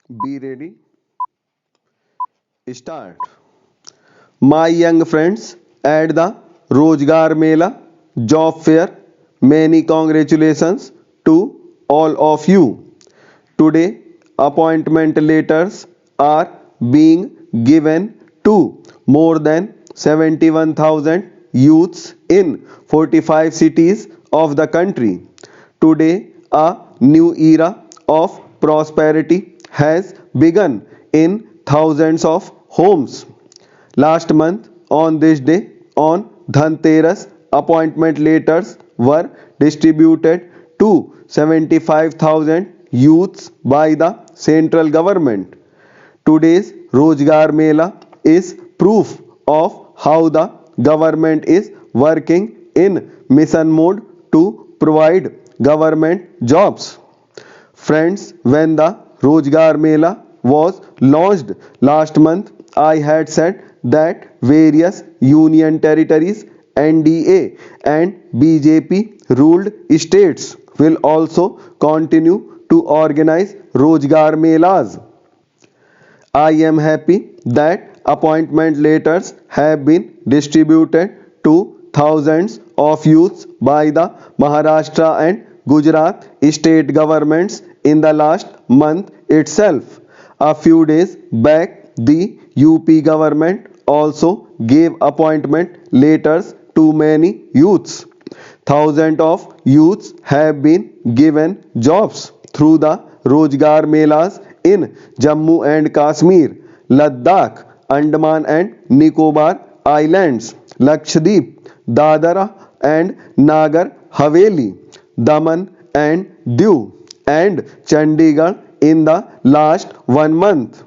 Be ready, start. My young friends at the Rozgar Mela Job Fair, many congratulations to all of you. Today, appointment letters are being given to more than 71,000 youths in 45 cities of the country. Today, a new era of prosperity has begun in thousands of homes. Last month, on this day, on Dhanteras, appointment letters were distributed to 75,000 youths by the central government. Today's Rozgar Mela is proof of how the government is working in mission mode to provide government jobs. Friends, when the Rozgar Mela was launched last month, I had said that various union territories, NDA and BJP ruled states will also continue to organize Rozgar Melas. I am happy that appointment letters have been distributed to thousands of youths by the Maharashtra and Gujarat state governments in the last month itself. A few days back, the UP government also gave appointment letters to many youths. Thousands of youths have been given jobs through the Rozgar Melas in Jammu and Kashmir, Ladakh, Andaman and Nicobar Islands, Lakshadweep, Dadra and Nagar Haveli, Daman and Diu, and Chandigarh in the last 1 month.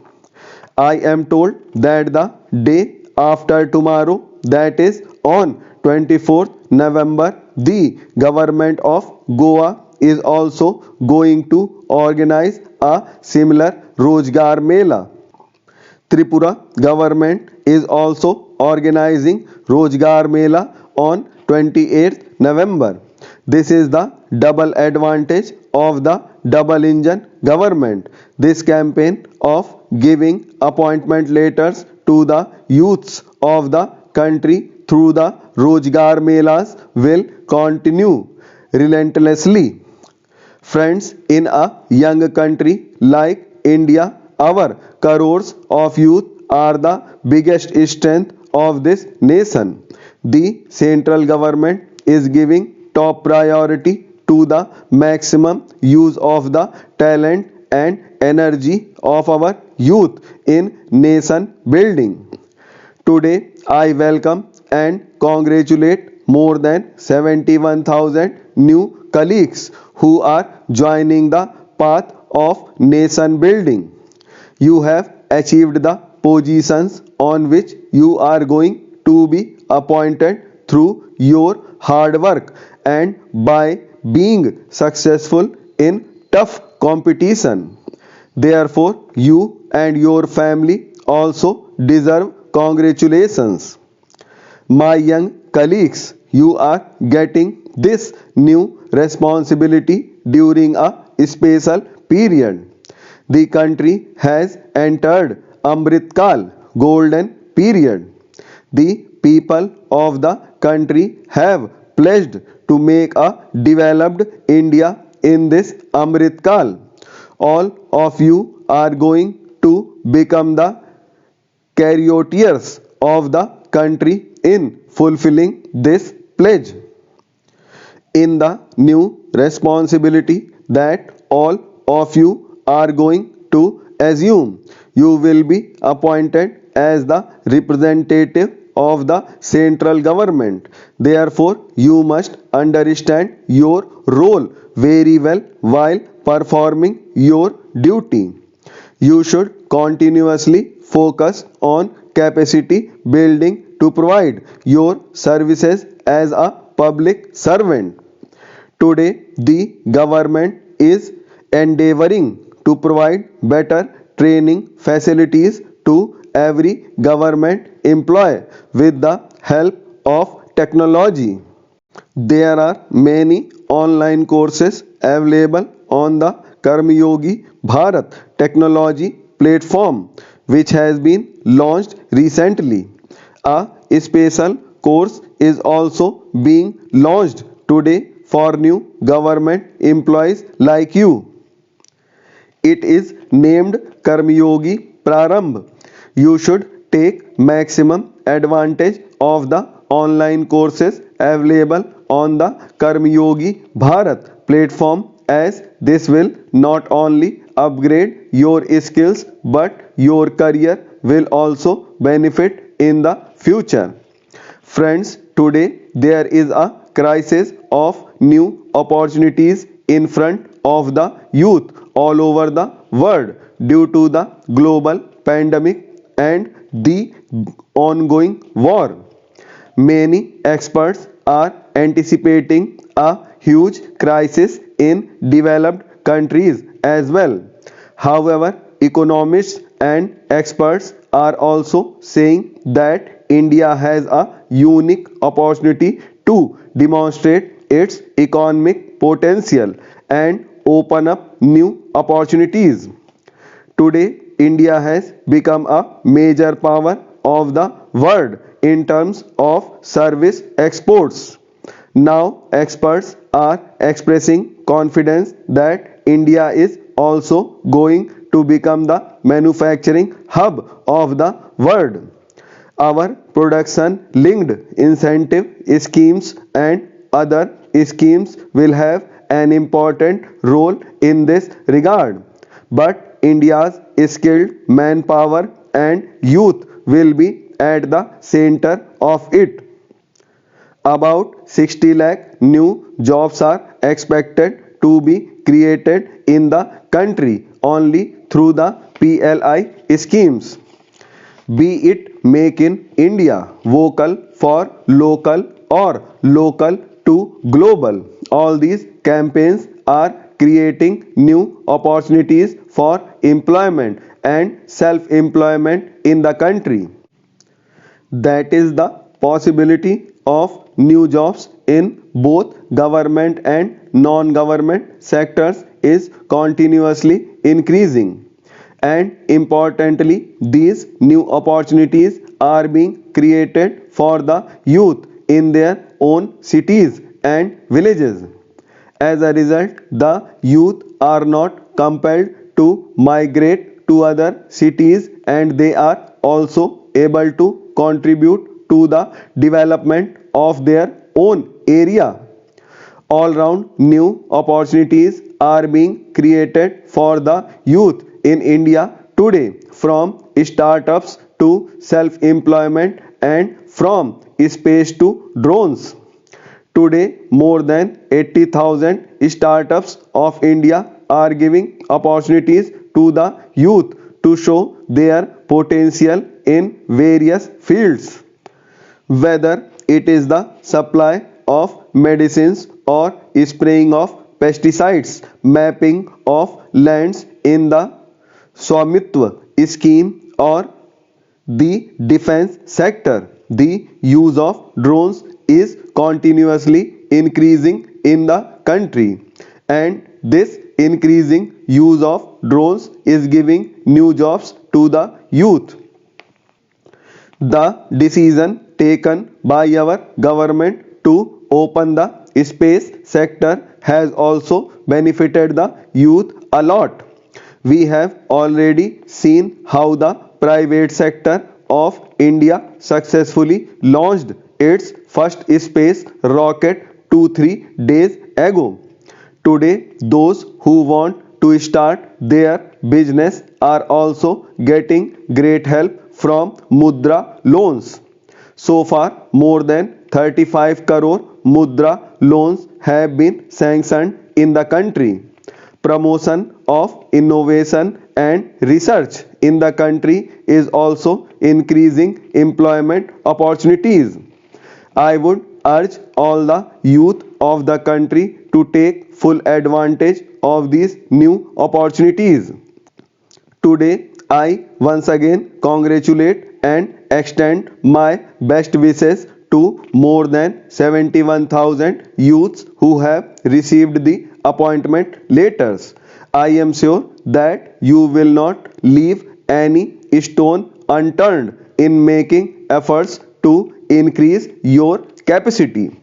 I am told that the day after tomorrow, that is on 24th November, the government of Goa is also going to organize a similar Rozgar Mela. Tripura government is also organizing Rozgar Mela on 28th November. This is the double advantage of the double engine government. This campaign of giving appointment letters to the youths of the country through the Rozgar Melas will continue relentlessly. Friends, in a young country like India, our crores of youth are the biggest strength of this nation. The central government is giving top priority to the maximum use of the talent and energy of our youth in nation building. Today, I welcome and congratulate more than 71,000 new colleagues who are joining the path of nation building. You have achieved the positions on which you are going to be appointed through your hard work and by being successful in tough competition. Therefore, you and your family also deserve congratulations. My young colleagues, you are getting this new responsibility during a special period. The country has entered Amrit Kal, golden period. The people of the country have pledged to make a developed India in this Amrit Kal. All of you are going to become the charioteers of the country in fulfilling this pledge. In the new responsibility that all of you are going to assume, you will be appointed as the representative of the central government. Therefore, you must understand your role very well while performing your duty. You should continuously focus on capacity building to provide your services as a public servant. Today, the government is endeavoring to provide better training facilities to every government employee with the help of technology. There are many online courses available on the Karmyogi Bharat technology platform, which has been launched recently. A special course is also being launched today for new government employees like you. It is named Karmyogi Prarambh. You should take maximum advantage of the online courses available on the Karmyogi Bharat platform, as this will not only upgrade your skills but your career will also benefit in the future. Friends, today there is a crisis of new opportunities in front of the youth all over the world due to the global pandemic and the ongoing war. Many experts are anticipating a huge crisis in developed countries as well. However, economists and experts are also saying that India has a unique opportunity to demonstrate its economic potential and open up new opportunities. Today, India has become a major power of the world in terms of service exports. Now, experts are expressing confidence that India is also going to become the manufacturing hub of the world. Our production linked incentive schemes and other schemes will have an important role in this regard. But India's skilled manpower and youth will be at the center of it. About 60 lakh new jobs are expected to be created in the country only through the PLI schemes. Be it Make in India, vocal for local, or local to global, all these campaigns are creating new opportunities for employment and self-employment in the country. That is the possibility of new jobs in both government and non-government sectors is continuously increasing. And importantly, these new opportunities are being created for the youth in their own cities and villages. As a result, the youth are not compelled to migrate to other cities, and they are also able to contribute to the development of their own area. All round new opportunities are being created for the youth in India today, from startups to self employment and from space to drones. Today, more than 80,000 startups of India are giving opportunities to the youth to show their potential in various fields. Whether it is the supply of medicines or spraying of pesticides, mapping of lands in the Swamitwa scheme, or the defense sector, the use of drones is continuously increasing in the country, and this increasing use of drones is giving new jobs to the youth. The decision taken by our government to open the space sector has also benefited the youth a lot. We have already seen how the private sector of India successfully launched its first space rocket 2-3 days ago. Today, those who want to start their business are also getting great help from Mudra loans. So far, more than 35 crore Mudra loans have been sanctioned in the country. Promotion of innovation and research in the country is also increasing employment opportunities. I would urge all the youth of the country to take full advantage of these new opportunities. Today, I once again congratulate and extend my best wishes to more than 71,000 youths who have received the appointment letters. I am sure that you will not leave any stone unturned in making efforts to increase your capacity.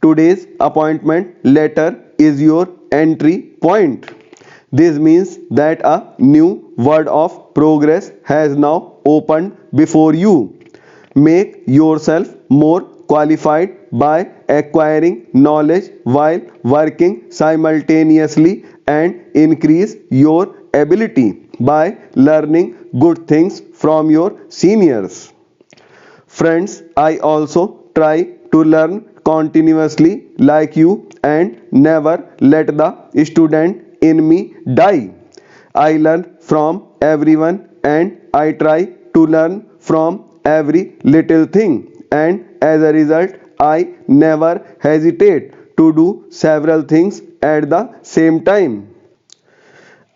Today's appointment letter is your entry point. This means that a new world of progress has now opened before you. Make yourself more qualified by acquiring knowledge while working simultaneously and increase your ability by learning good things from your seniors. Friends, I also try to learn continuously like you and never let the student in me die. I learn from everyone and I try to learn from every little thing, and as a result I never hesitate to do several things at the same time.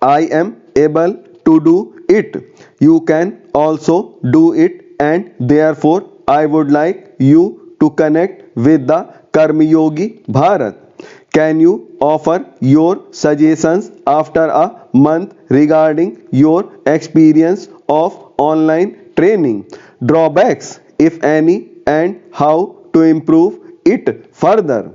I am able to do it. You can also do it, and therefore I would like you to connect with the Karmyogi Bharat. Can you offer your suggestions after a month regarding your experience of online training, drawbacks, if any, and how to improve it further?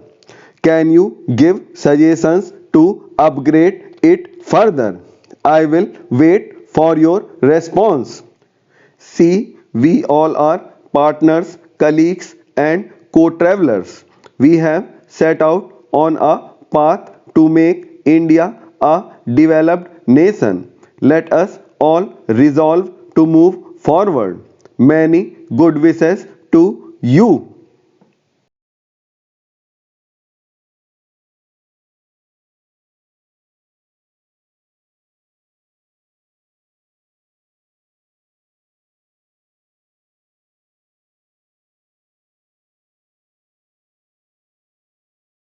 Can you give suggestions to upgrade it further? I will wait for your response. See, we all are partners, colleagues, and co travelers. We have set out on a path to make India a developed nation. Let us all resolve to move forward. Many good wishes to you.